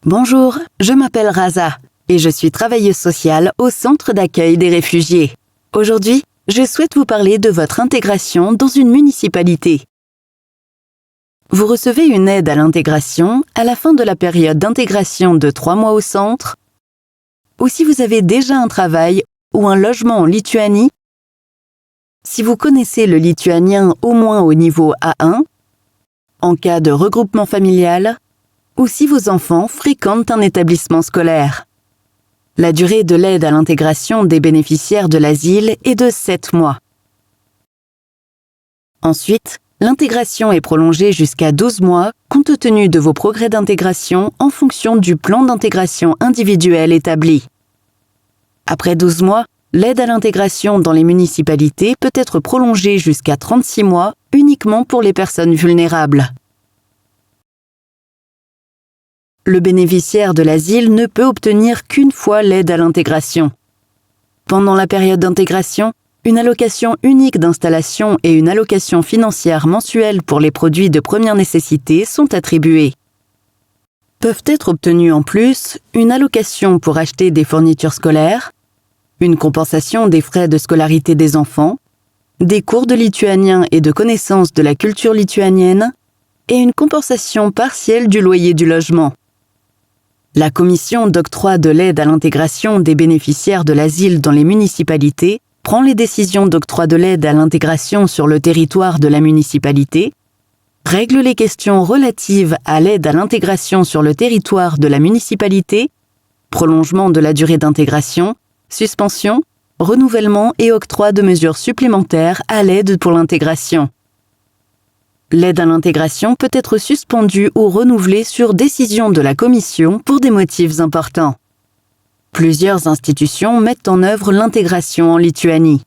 Bonjour, je m'appelle Raza et je suis travailleuse sociale au centre d'accueil des réfugiés. Aujourd'hui, je souhaite vous parler de votre intégration dans une municipalité. Vous recevez une aide à l'intégration à la fin de la période d'intégration de 3 mois au centre, ou si vous avez déjà un travail ou un logement en Lituanie, si vous connaissez le lituanien au moins au niveau A1, en cas de regroupement familial, ou si vos enfants fréquentent un établissement scolaire. La durée de l'aide à l'intégration des bénéficiaires de l'asile est de 7 mois. Ensuite, l'intégration est prolongée jusqu'à 12 mois compte tenu de vos progrès d'intégration en fonction du plan d'intégration individuel établi. Après 12 mois, l'aide à l'intégration dans les municipalités peut être prolongée jusqu'à 36 mois uniquement pour les personnes vulnérables. Le bénéficiaire de l'asile ne peut obtenir qu'une fois l'aide à l'intégration. Pendant la période d'intégration, une allocation unique d'installation et une allocation financière mensuelle pour les produits de première nécessité sont attribués. Peuvent être obtenues en plus une allocation pour acheter des fournitures scolaires, une compensation des frais de scolarité des enfants, des cours de lituanien et de connaissance de la culture lituanienne, et une compensation partielle du loyer du logement. La commission d'octroi de l'aide à l'intégration des bénéficiaires de l'asile dans les municipalités prend les décisions d'octroi de l'aide à l'intégration sur le territoire de la municipalité, règle les questions relatives à l'aide à l'intégration sur le territoire de la municipalité, prolongement de la durée d'intégration, suspension, renouvellement et octroi de mesures supplémentaires à l'aide pour l'intégration. L'aide à l'intégration peut être suspendue ou renouvelée sur décision de la Commission pour des motifs importants. Plusieurs institutions mettent en œuvre l'intégration en Lituanie.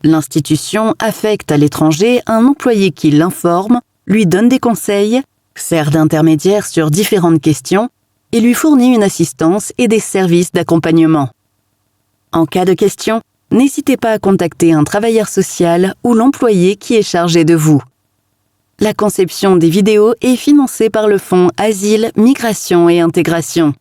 L'institution affecte à l'étranger un employé qui l'informe, lui donne des conseils, sert d'intermédiaire sur différentes questions et lui fournit une assistance et des services d'accompagnement. En cas de question, n'hésitez pas à contacter un travailleur social ou l'employé qui est chargé de vous. La conception des vidéos est financée par le Fonds Asile, Migration et Intégration.